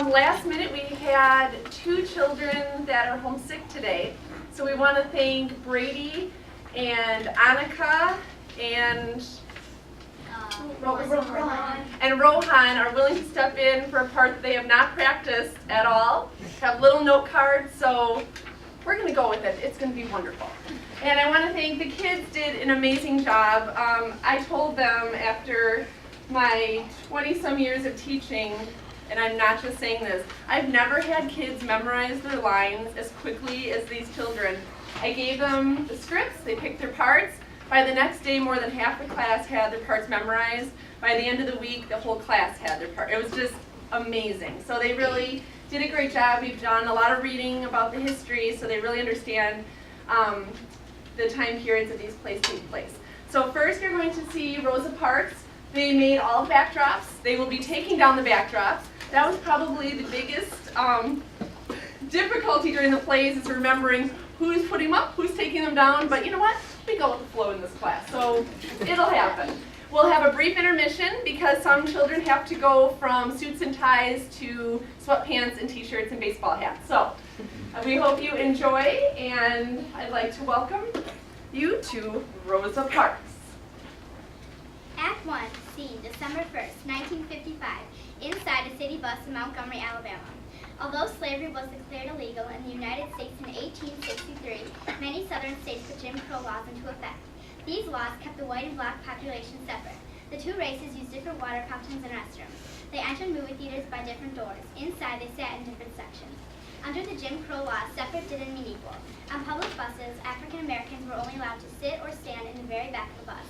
Last minute, we had 2 children that are homesick today. So we want to thank Brady and Annika and Rohan are willing to step in for a part that they have not practiced at all. Have little note cards, so we're going to go with it. It's going to be wonderful. And I want to thank the kids did an amazing job. I told them after my 20-some years of teaching, and I'm not just saying this, I've never had kids memorize their lines as quickly as these children. I gave them the scripts, they picked their parts. By the next day, more than half the class had their parts memorized. By the end of the week, the whole class had their part. It was just amazing. So they really did a great job. We've done a lot of reading about the history, so they really understand the time periods that these plays take place. So first you're going to see Rosa Parks. They made all backdrops. They will be taking down the backdrops. That was probably the biggest difficulty during the plays, is remembering who's putting them up, who's taking them down, but you know what? We go with the flow in this class, so it'll happen. We'll have a brief intermission because some children have to go from suits and ties to sweatpants and t-shirts and baseball hats. So we hope you enjoy, and I'd like to welcome you to Rosa Parks. Act 1, scene, December 1st, 1955, inside a city bus in Montgomery, Alabama. Although slavery was declared illegal in the United States in 1863, many southern states put Jim Crow laws into effect. These laws kept the white and black population separate. The 2 races used different water fountains and restrooms. They entered movie theaters by different doors. Inside, they sat in different sections. Under the Jim Crow laws, separate didn't mean equal. On public buses, African Americans were only allowed to sit or stand in the very back of the bus.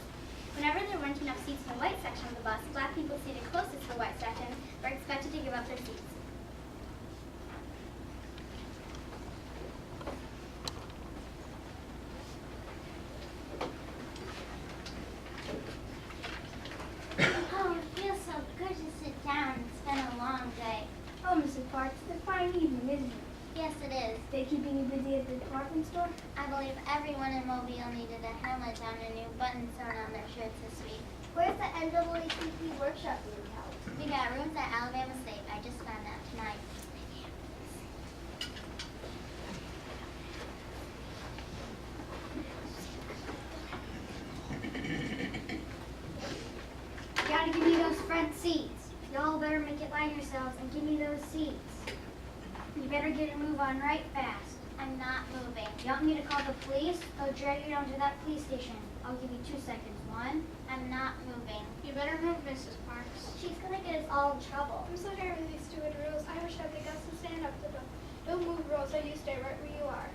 Whenever there weren't enough seats in the white section of the bus, black people seated closest to the white section were expected to give up their seats. Oh, it feels so good to sit down. It's been a long day. Oh, Mrs. Parks, it's a fine evening, isn't it? Yes, it is. They keeping you busy at the department store? I believe everyone in Mobile needed a helmet on and new buttons sewn on their shirts this week. Where's the NAACP workshop being held? We got rooms at Alabama State. I just found out tonight. You gotta give me those front seats. Y'all better make it light yourselves and give me those seats. You better get a move on right fast. I'm not moving. You want me to call the police? They'll drag you down to that police station. I'll give you 2 seconds. 1. I'm not moving. You better move, Mrs. Parks. She's gonna get us all in trouble. I'm so tired of these stupid rules. I wish I had the guts to stand up to them. Don't move, Rosa. You stay right where you are.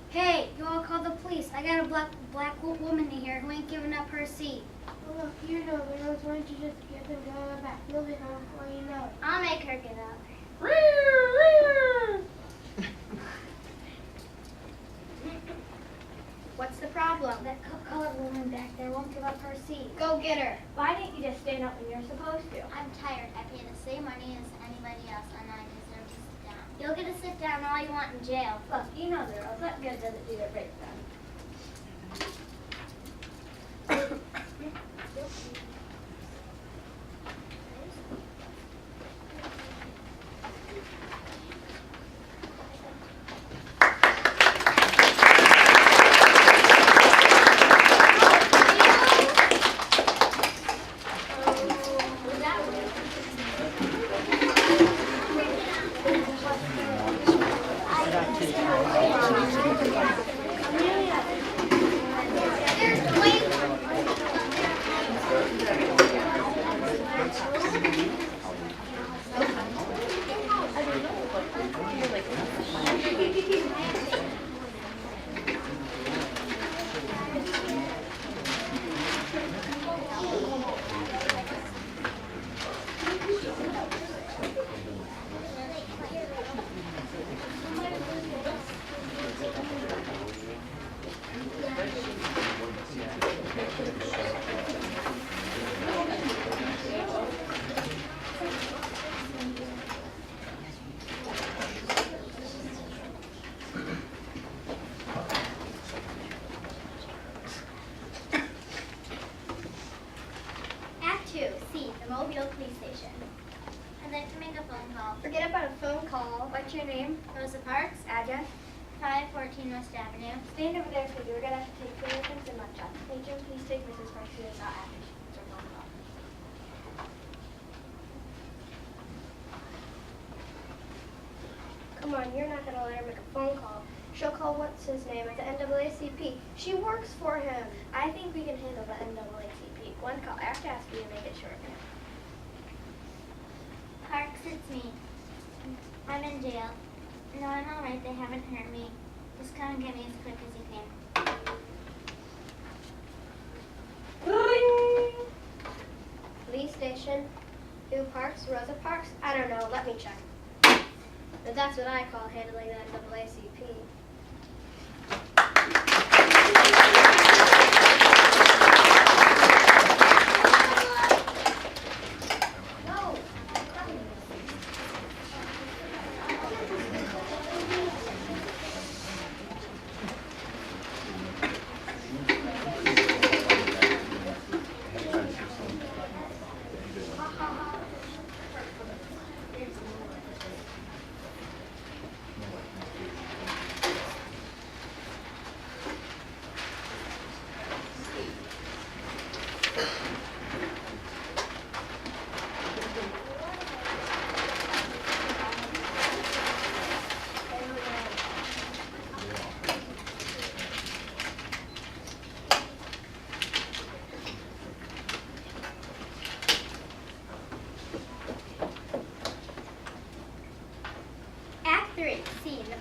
Hey, you all call the police. I got a black woman in here who ain't giving up her seat. Well, look, you know the rules. Why don't you just get them going back? You'll be home before you know it. I'll make her get up. What's the problem? That colored woman back there won't give up her seat. Go get her. Why didn't you just stand up when you're supposed to? I'm tired. I pay the same money as anybody else, and I deserve to sit down. You'll get to sit down all you want in jail. Look, you know the rules. Let good doesn't do their break then. I like to make a phone call. Forget about a phone call. What's your name? Rosa Parks, Address? 514 West Avenue. Stand over there, please. We're gonna have to take fingerprints and mug shots. Agent, please take Mrs. Martinez out after she makes her phone call. Come on, you're not gonna let her make a phone call. She'll call what's his name at the NAACP. She works for him. I think we can handle the NAACP. One call. I have to ask you to make it short. Parks, it's me. I'm in jail. No, I'm alright. They haven't hurt me. Just come and get me as quick as you can. Police station. Who Parks? Rosa Parks? I don't know. Let me check. But that's what I call handling the NAACP.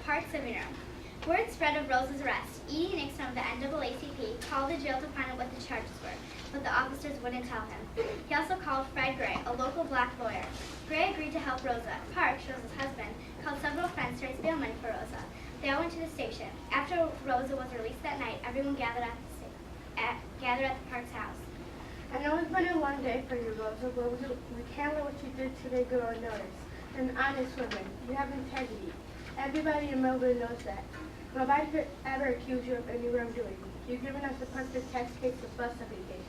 Parks living room. Word spread of Rosa's arrest. Edie Nixon of the NAACP called the jail to find out what the charges were, but the officers wouldn't tell him. He also called Fred Gray, a local black lawyer. Gray agreed to help Rosa. Parks, Rosa's husband, called several friends to raise bail money for Rosa. They all went to the station. After Rosa was released that night, everyone gathered at the Parks house. I know it's been a long day for you, Rosa, but we can't let what you did today go unnoticed. You're an honest woman. You have integrity. Everybody in Melbourne knows that. Nobody could ever accuse you of any wrongdoing. You've given us the perfect test case of bus application.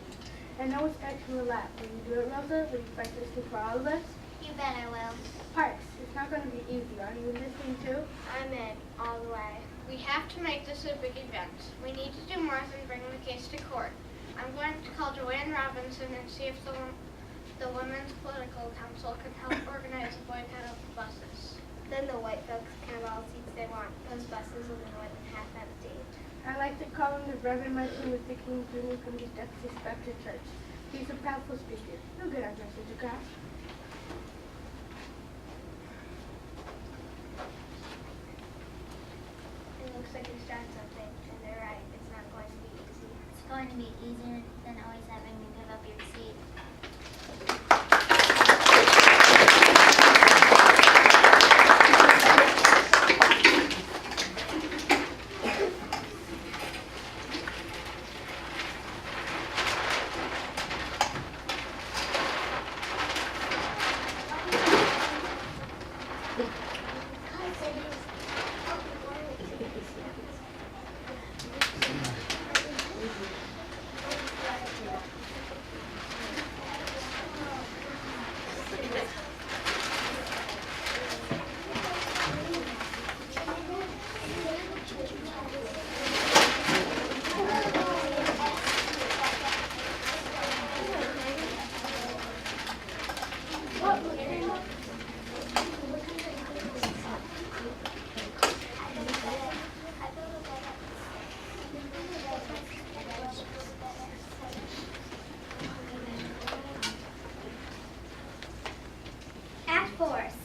I know it's extra relaxed. When you do it, Rosa, will you fight this thing for all of us? You bet I will. Parks, it's not going to be easy. Are you listening too? I'm in, all the way. We have to make this a big event. We need to do more than bring the case to court. I'm going to call Joanne Robinson and see if the Women's Political Council can help organize a boycott of the buses. Then the white folks can have all the seats they want. Those buses will be more than half empty. I like to call him the Reverend Martin Luther King Jr. from the Texas Baptist Church. He's a powerful speaker. He'll get our message across. It looks like we started something, and they're right. It's not going to be easy. It's going to be easier than always having to give up your seat.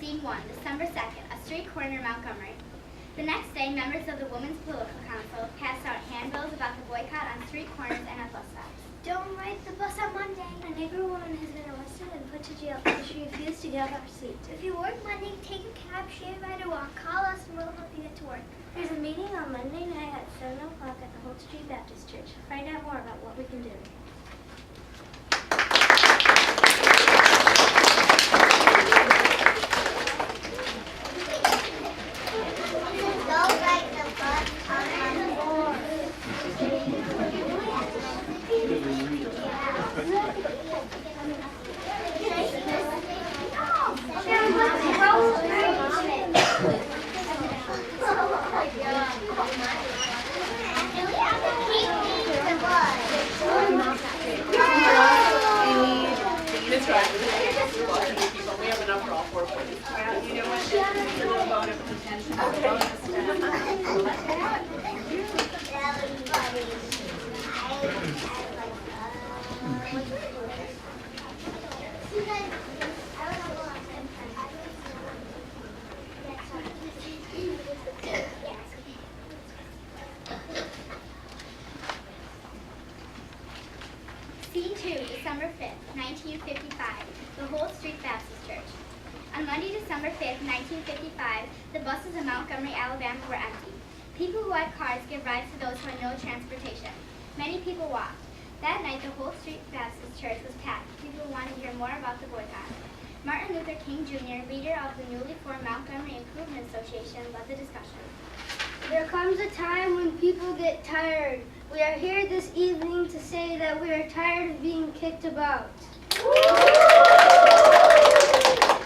Scene 1, December 2nd, a street corner in Montgomery. The next day, members of the Women's Political Council passed out handbills about the boycott on street corners and at bus stops. Don't ride the bus on Monday. A Negro woman has been arrested and put to jail because she refused to give up her seat. If you work Monday, take a cab, share, ride, or walk. Call us and we'll help you get to work. There's a meeting on Monday night at 7 o'clock at the Holt Street Baptist Church. Find out more about what we can do. Sharon, Scene 2, December 5th, 1955, the Whole Street Baptist Church. On Monday, December 5th, 1955, the buses in Montgomery, Alabama were empty. People who had cars gave rides to those who had no transportation. Many people walked. That night, the Whole Street Baptist Church was packed. People wanted to hear more about the boycott. Martin Luther King Jr., leader of the newly formed Montgomery Improvement Association, led the discussion. There comes a time when people get tired. We are here this evening to say that we are tired of being kicked about.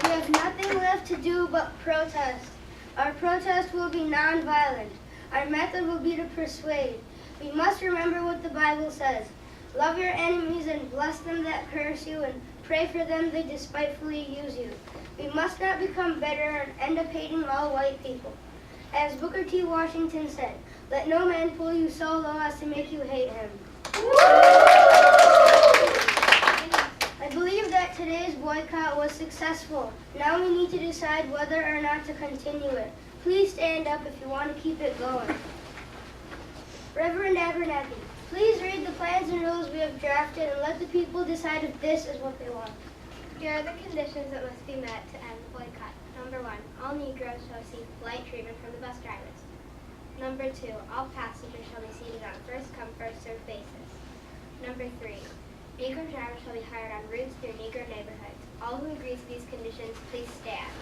We have nothing left to do but protest. Our protest will be nonviolent. Our method will be to persuade. We must remember what the Bible says. Love your enemies and bless them that curse you, and pray for them they despitefully use you. We must not become bitter and end up hating all white people. As Booker T. Washington said, let no man pull you so low as to make you hate him. I believe that today's boycott was successful. Now we need to decide whether or not to continue it. Please stand up if you want to keep it going. Reverend Abernathy, please read the plans and rules we have drafted and let the people decide if this is what they want. Here are the conditions that must be met to end the boycott. Number 1, all Negroes shall receive polite treatment from the bus drivers. Number 2, all passengers shall be seated on a first-come, first-served basis. Number 3, Negro drivers shall be hired on routes through Negro neighborhoods. All who agree to these conditions, please stand.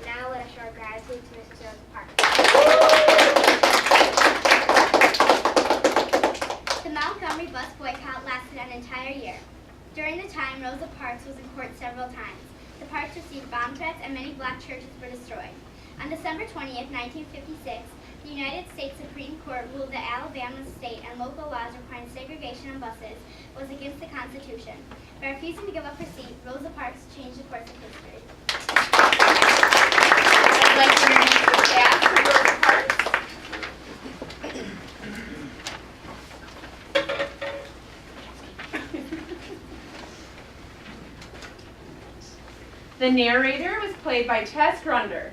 Now let us show our gratitude to Mrs. Rosa Parks. The Montgomery bus boycott lasted an entire year. During the time, Rosa Parks was in court several times. The Parks received bomb threats and many black churches were destroyed. On December 20th, 1956, the United States Supreme Court ruled that Alabama's state and local laws requiring segregation on buses was against the Constitution. By refusing to give up her seat, Rosa Parks changed the course of history. I'd like to introduce the cast of Rosa Parks. The narrator was played by Tess Grunder.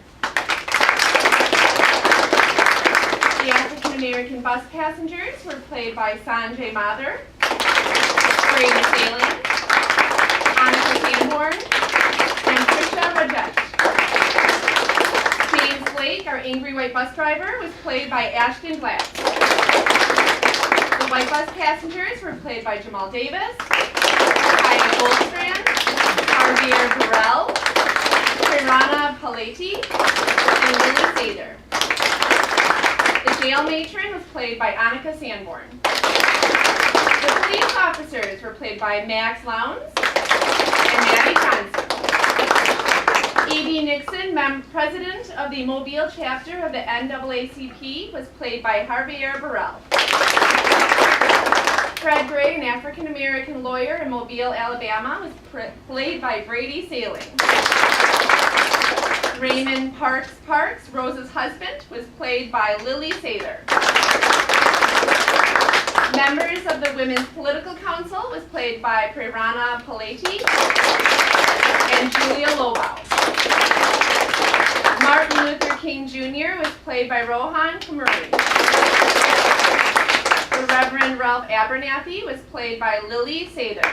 The African American bus passengers were played by Sanjay Mather, Brady Salin, Annika Sanborn, and Trisha Rajesh. James Blake, our angry white bus driver, was played by Ashton Glass. The white bus passengers were played by Jamal Davis, Kaya Goldstrand, Javier Burrell, Pirana Paleti, and Lily Sather. The jail matron was played by Annika Sanborn. The police officers were played by Max Lowndes and Maddie Johnson. E.B. Nixon, president of the Mobile chapter of the NAACP, was played by Javier Burrell. Fred Gray, an African-American lawyer in Mobile, Alabama, was played by Brady Salin. Raymond Parks, Rosa's husband, was played by Lily Sather. Members of the Women's Political Council was played by Pirana Paleti and Julia Lobau. Martin Luther King Jr. was played by Rohan Kamuri. The Reverend Ralph Abernathy was played by Lily Sather.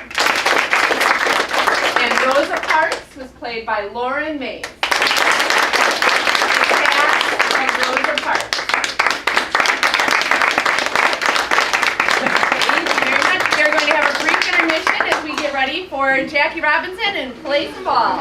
And Rosa Parks was played by Lauren Mays. The cast of Rosa Parks. Thank you very much. We are going to have a brief intermission as we get ready for Jackie Robinson and play some ball.